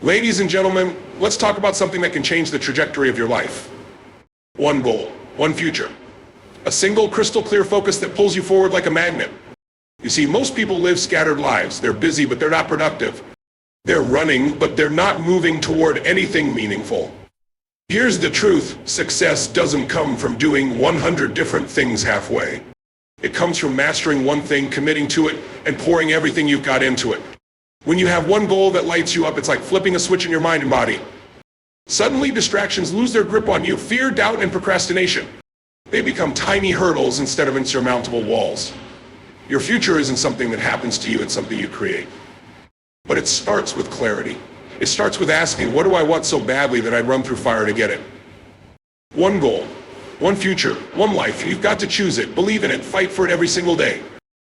Ladies and gentlemen, let's talk about something that can change the trajectory of your life. One goal, one future. A single crystal clear focus that pulls you forward like a magnet. You see, most people live scattered lives. They're busy, but they're not productive. They're running, but they're not moving toward anything meaningful. Here's the truth: success doesn't come from doing 100 different things halfway. It comes from mastering one thing, committing to it, and pouring everything you've got into it. When you have one goal that lights you up, it's like flipping a switch in your mind and body. Suddenly, distractions lose their grip on you. Fear, doubt, and procrastination. They become tiny hurdles instead of insurmountable walls. Your future isn't something that happens to you, it's something you create. But it starts with clarity. It starts with asking, what do I want so badly that I'd run through fire to get it? One goal, one future, one life. You've got to choose it, believe in it, fight for it every single day.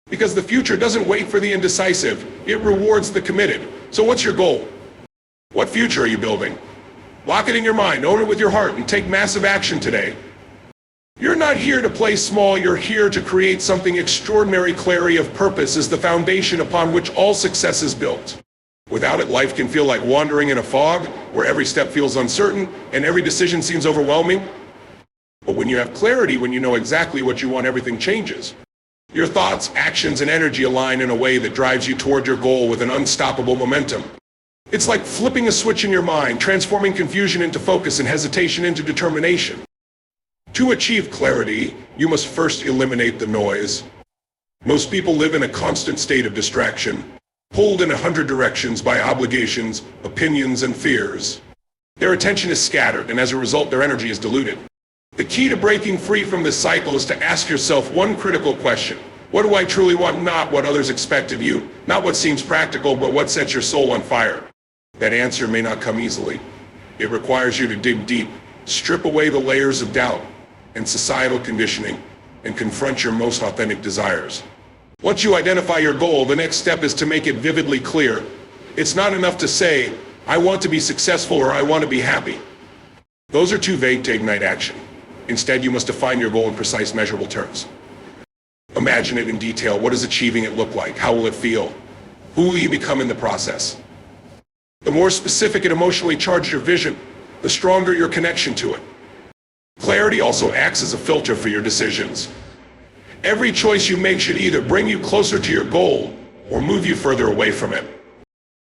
Because the future doesn't wait for the indecisive, it rewards the committed. So what's your goal? What future are you building? Lock it in your mind, own it with your heart, and take massive action today. You're not here to play small, you're here to create something extraordinary. Clarity of purpose is the foundation upon which all success is built. Without it, life can feel like wandering in a fog, where every step feels uncertain and every decision seems overwhelming. But when you have clarity, when you know exactly what you want, everything changes. Your thoughts, actions, and energy align in a way that drives you toward your goal with an unstoppable momentum. It's like flipping a switch in your mind, transforming confusion into focus and hesitation into determination. To achieve clarity, you must first eliminate the noise. Most people live in a constant state of distraction, pulled in 100 directions by obligations, opinions, and fears. Their attention is scattered, and as a result, their energy is diluted. The key to breaking free from this cycle is to ask yourself one critical question. What do I truly want? Not what others expect of you, not what seems practical, but what sets your soul on fire. That answer may not come easily. It requires you to dig deep, strip away the layers of doubt and societal conditioning, and confront your most authentic desires. Once you identify your goal, the next step is to make it vividly clear. It's not enough to say, I want to be successful or I want to be happy. Those are too vague to ignite action. Instead, you must define your goal in precise, measurable terms. Imagine it in detail. What does achieving it look like? How will it feel? Who will you become in the process? The more specific and emotionally charged your vision, the stronger your connection to it. Clarity also acts as a filter for your decisions. Every choice you make should either bring you closer to your goal or move you further away from it.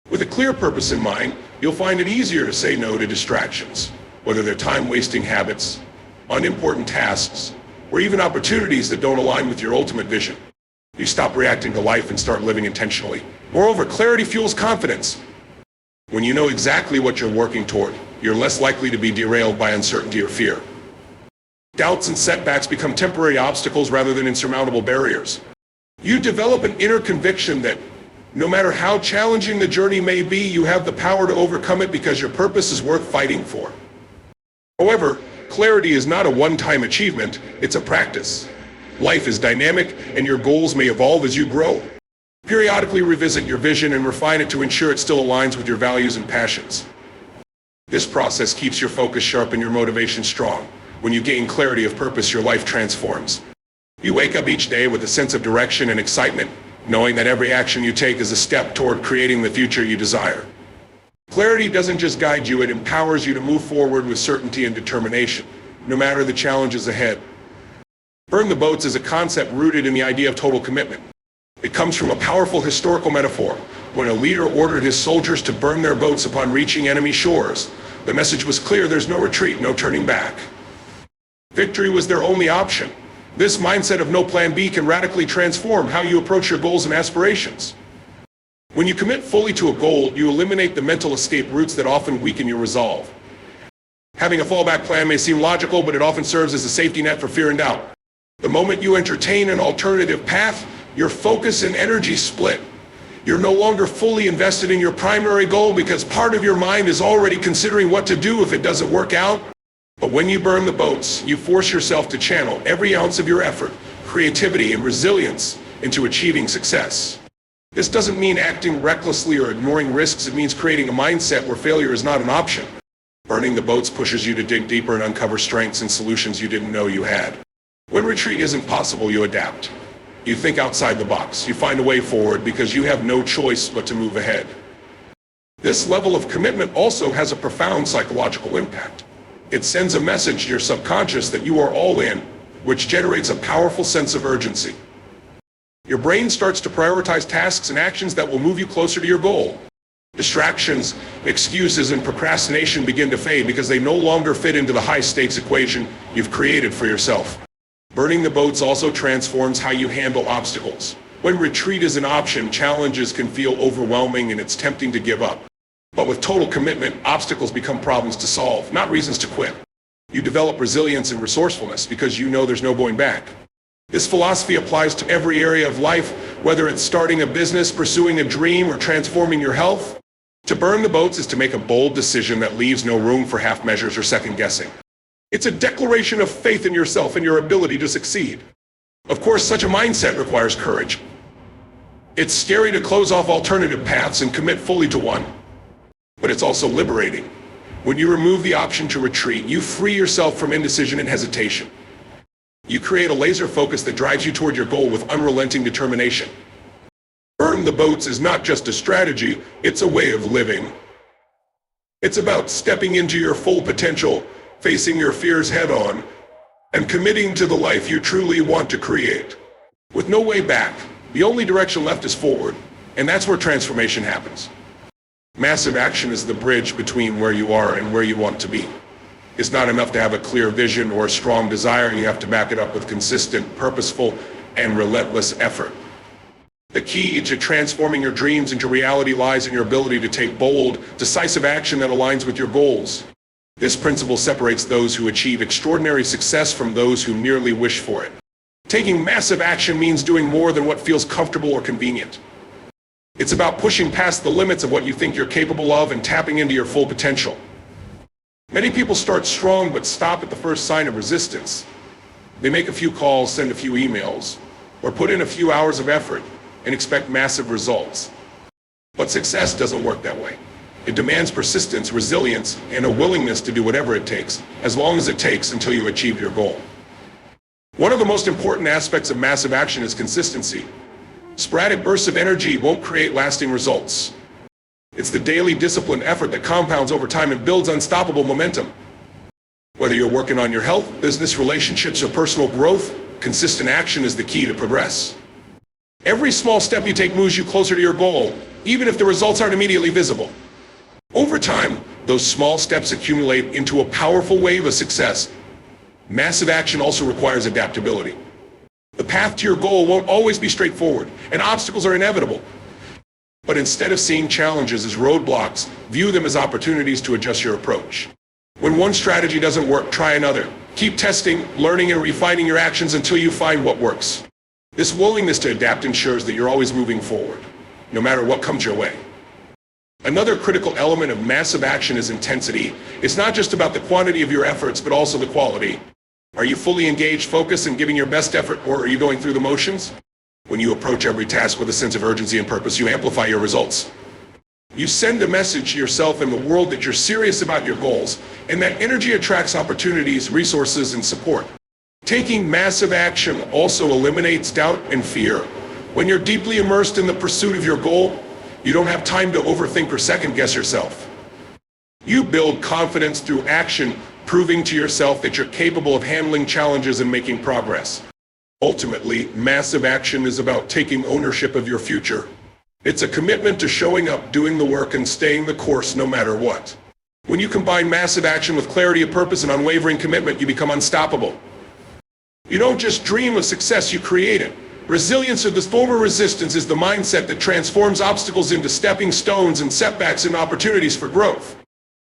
With a clear purpose in mind, you'll find it easier to say no to distractions, whether they're time-wasting habits, unimportant tasks, or even opportunities that don't align with your ultimate vision. You stop reacting to life and start living intentionally. Moreover, clarity fuels confidence. When you know exactly what you're working toward, you're less likely to be derailed by uncertainty or fear. Doubts and setbacks become temporary obstacles rather than insurmountable barriers. You develop an inner conviction that no matter how challenging the journey may be, you have the power to overcome it because your purpose is worth fighting for. However, clarity is not a one-time achievement, it's a practice. Life is dynamic, and your goals may evolve as you grow. Periodically revisit your vision and refine it to ensure it still aligns with your values and passions. This process keeps your focus sharp and your motivation strong. When you gain clarity of purpose, your life transforms. You wake up each day with a sense of direction and excitement, knowing that every action you take is a step toward creating the future you desire. Clarity doesn't just guide you, it empowers you to move forward with certainty and determination, no matter the challenges ahead. Burn the boats is a concept rooted in the idea of total commitment. It comes from a powerful historical metaphor. When a leader ordered his soldiers to burn their boats upon reaching enemy shores, the message was clear: there's no retreat, no turning back. Victory was their only option. This mindset of no plan B can radically transform how you approach your goals and aspirations. When you commit fully to a goal, you eliminate the mental escape routes that often weaken your resolve. Having a fallback plan may seem logical, but it often serves as a safety net for fear and doubt. The moment you entertain an alternative path, your focus and energy split. You're no longer fully invested in your primary goal because part of your mind is already considering what to do if it doesn't work out. But when you burn the boats, you force yourself to channel every ounce of your effort, creativity, and resilience into achieving success. This doesn't mean acting recklessly or ignoring risks. It means creating a mindset where failure is not an option. Burning the boats pushes you to dig deeper and uncover strengths and solutions you didn't know you had. When retreat isn't possible, you adapt. You think outside the box. You find a way forward because you have no choice but to move ahead. This level of commitment also has a profound psychological impact. It sends a message to your subconscious that you are all in, which generates a powerful sense of urgency. Your brain starts to prioritize tasks and actions that will move you closer to your goal. Distractions, excuses, and procrastination begin to fade because they no longer fit into the high-stakes equation you've created for yourself. Burning the boats also transforms how you handle obstacles. When retreat is an option, challenges can feel overwhelming and it's tempting to give up. But with total commitment, obstacles become problems to solve, not reasons to quit. You develop resilience and resourcefulness because you know there's no going back. This philosophy applies to every area of life, whether it's starting a business, pursuing a dream, or transforming your health. To burn the boats is to make a bold decision that leaves no room for half measures or second guessing. It's a declaration of faith in yourself and your ability to succeed. Of course, such a mindset requires courage. It's scary to close off alternative paths and commit fully to one. But it's also liberating. When you remove the option to retreat, you free yourself from indecision and hesitation. You create a laser focus that drives you toward your goal with unrelenting determination. Burn the boats is not just a strategy, it's a way of living. It's about stepping into your full potential, facing your fears head-on, and committing to the life you truly want to create. With no way back, the only direction left is forward, and that's where transformation happens. Massive action is the bridge between where you are and where you want to be. It's not enough to have a clear vision or a strong desire. You have to back it up with consistent, purposeful, and relentless effort. The key to transforming your dreams into reality lies in your ability to take bold, decisive action that aligns with your goals. This principle separates those who achieve extraordinary success from those who merely wish for it. Taking massive action means doing more than what feels comfortable or convenient. It's about pushing past the limits of what you think you're capable of and tapping into your full potential. Many people start strong but stop at the first sign of resistance. They make a few calls, send a few emails, or put in a few hours of effort and expect massive results. But success doesn't work that way. It demands persistence, resilience, and a willingness to do whatever it takes, as long as it takes until you achieve your goal. One of the most important aspects of massive action is consistency. Sporadic bursts of energy won't create lasting results. It's the daily disciplined effort that compounds over time and builds unstoppable momentum. Whether you're working on your health, business, relationships, or personal growth, consistent action is the key to progress. Every small step you take moves you closer to your goal, even if the results aren't immediately visible. Over time, those small steps accumulate into a powerful wave of success. Massive action also requires adaptability. The path to your goal won't always be straightforward, and obstacles are inevitable. But instead of seeing challenges as roadblocks, view them as opportunities to adjust your approach. When one strategy doesn't work, try another. Keep testing, learning, and refining your actions until you find what works. This willingness to adapt ensures that you're always moving forward, no matter what comes your way. Another critical element of massive action is intensity. It's not just about the quantity of your efforts, but also the quality. Are you fully engaged, focused, and giving your best effort, or are you going through the motions? When you approach every task with a sense of urgency and purpose, you amplify your results. You send a message to yourself and the world that you're serious about your goals, and that energy attracts opportunities, resources, and support. Taking massive action also eliminates doubt and fear. When you're deeply immersed in the pursuit of your goal, you don't have time to overthink or second-guess yourself. You build confidence through action, proving to yourself that you're capable of handling challenges and making progress. Ultimately, massive action is about taking ownership of your future. It's a commitment to showing up, doing the work, and staying the course no matter what. When you combine massive action with clarity of purpose and unwavering commitment, you become unstoppable. You don't just dream of success, you create it. Resilience, or this form of resistance, is the mindset that transforms obstacles into stepping stones and setbacks into opportunities for growth.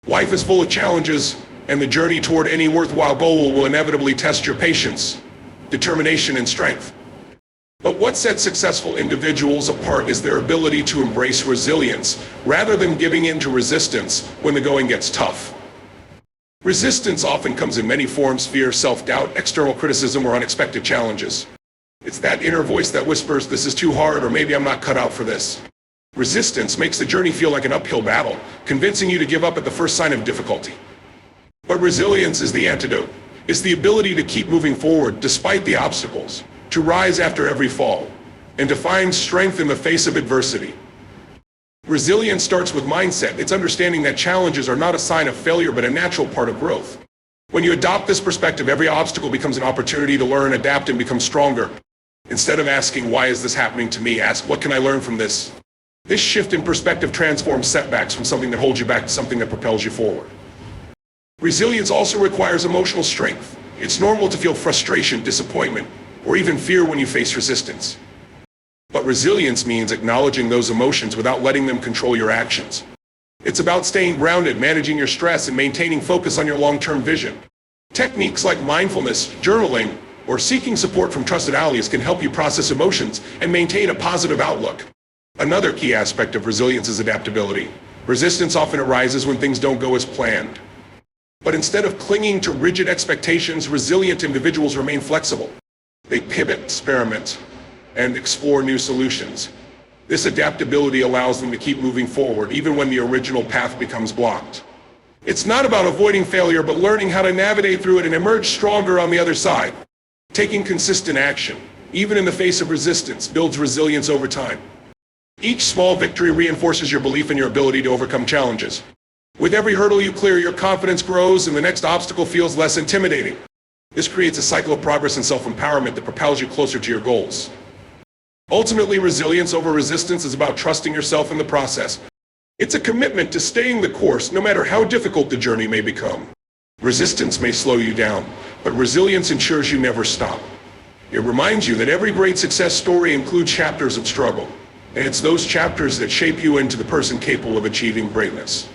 Life is full of challenges, and the journey toward any worthwhile goal will inevitably test your patience, determination, and strength. But what sets successful individuals apart is their ability to embrace resilience, rather than giving in to resistance when the going gets tough. Resistance often comes in many forms: fear, self-doubt, external criticism, or unexpected challenges. It's that inner voice that whispers, "This is too hard," or "Maybe I'm not cut out for this." Resistance makes the journey feel like an uphill battle, convincing you to give up at the first sign of difficulty. But resilience is the antidote. It's the ability to keep moving forward despite the obstacles, to rise after every fall, and to find strength in the face of adversity. Resilience starts with mindset. It's understanding that challenges are not a sign of failure, but a natural part of growth. When you adopt this perspective, every obstacle becomes an opportunity to learn, adapt, and become stronger. Instead of asking, why is this happening to me? Ask, what can I learn from this? This shift in perspective transforms setbacks from something that holds you back to something that propels you forward. Resilience also requires emotional strength. It's normal to feel frustration, disappointment, or even fear when you face resistance. But resilience means acknowledging those emotions without letting them control your actions. It's about staying grounded, managing your stress, and maintaining focus on your long-term vision. Techniques like mindfulness, journaling, or seeking support from trusted allies can help you process emotions and maintain a positive outlook. Another key aspect of resilience is adaptability. Resistance often arises when things don't go as planned. But instead of clinging to rigid expectations, resilient individuals remain flexible. They pivot, experiment, and explore new solutions. This adaptability allows them to keep moving forward, even when the original path becomes blocked. It's not about avoiding failure, but learning how to navigate through it and emerge stronger on the other side. Taking consistent action, even in the face of resistance, builds resilience over time. Each small victory reinforces your belief in your ability to overcome challenges. With every hurdle you clear, your confidence grows and the next obstacle feels less intimidating. This creates a cycle of progress and self-empowerment that propels you closer to your goals. Ultimately, resilience over resistance is about trusting yourself in the process. It's a commitment to staying the course, no matter how difficult the journey may become. Resistance may slow you down, but resilience ensures you never stop. It reminds you that every great success story includes chapters of struggle, and it's those chapters that shape you into the person capable of achieving greatness.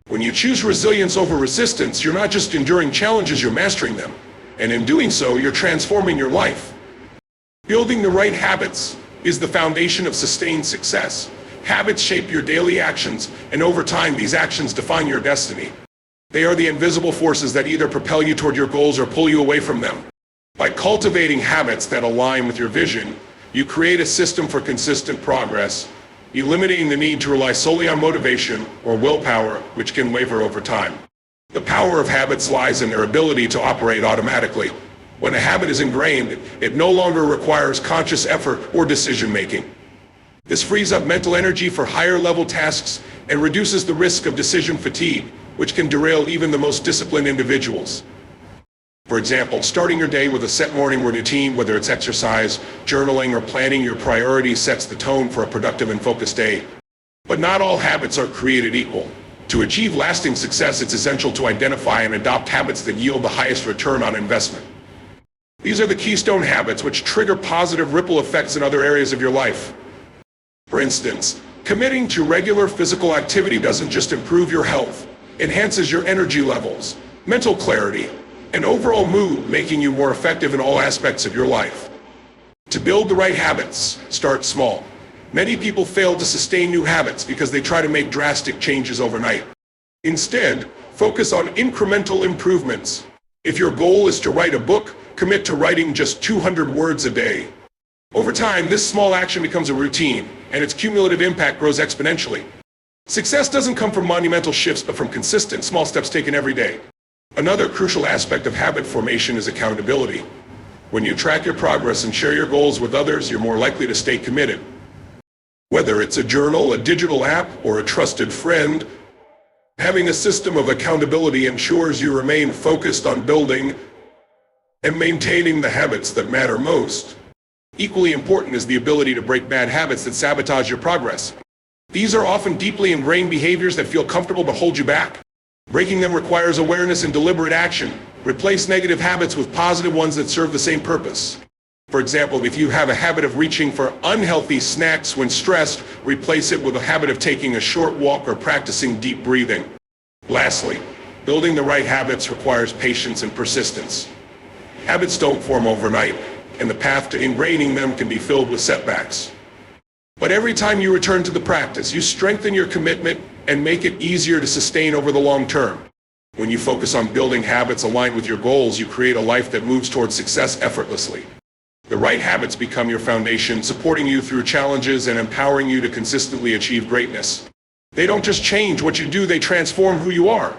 When you choose resilience over resistance, you're not just enduring challenges, you're mastering them. And in doing so, you're transforming your life. Building the right habits is the foundation of sustained success. Habits shape your daily actions, and over time, these actions define your destiny. They are the invisible forces that either propel you toward your goals or pull you away from them. By cultivating habits that align with your vision, you create a system for consistent progress, eliminating the need to rely solely on motivation or willpower, which can waver over time. The power of habits lies in their ability to operate automatically. When a habit is ingrained, it no longer requires conscious effort or decision-making. This frees up mental energy for higher-level tasks and reduces the risk of decision fatigue, which can derail even the most disciplined individuals. For example, starting your day with a set morning routine, whether it's exercise, journaling, or planning your priorities, sets the tone for a productive and focused day. But not all habits are created equal. To achieve lasting success, it's essential to identify and adopt habits that yield the highest return on investment. These are the keystone habits which trigger positive ripple effects in other areas of your life. For instance, committing to regular physical activity doesn't just improve your health, it enhances your energy levels, mental clarity, and overall mood, making you more effective in all aspects of your life. To build the right habits, start small. Many people fail to sustain new habits because they try to make drastic changes overnight. Instead, focus on incremental improvements. If your goal is to write a book, commit to writing just 200 words a day. Over time, this small action becomes a routine, and its cumulative impact grows exponentially. Success doesn't come from monumental shifts, but from consistent, small steps taken every day. Another crucial aspect of habit formation is accountability. When you track your progress and share your goals with others, you're more likely to stay committed. Whether it's a journal, a digital app, or a trusted friend, having a system of accountability ensures you remain focused on building and maintaining the habits that matter most. Equally important is the ability to break bad habits that sabotage your progress. These are often deeply ingrained behaviors that feel comfortable but hold you back. Breaking them requires awareness and deliberate action. Replace negative habits with positive ones that serve the same purpose. For example, if you have a habit of reaching for unhealthy snacks when stressed, replace it with a habit of taking a short walk or practicing deep breathing. Lastly, building the right habits requires patience and persistence. Habits don't form overnight, and the path to ingraining them can be filled with setbacks. But every time you return to the practice, you strengthen your commitment and make it easier to sustain over the long term. When you focus on building habits aligned with your goals, you create a life that moves towards success effortlessly. The right habits become your foundation, supporting you through challenges and empowering you to consistently achieve greatness. They don't just change what you do, they transform who you are.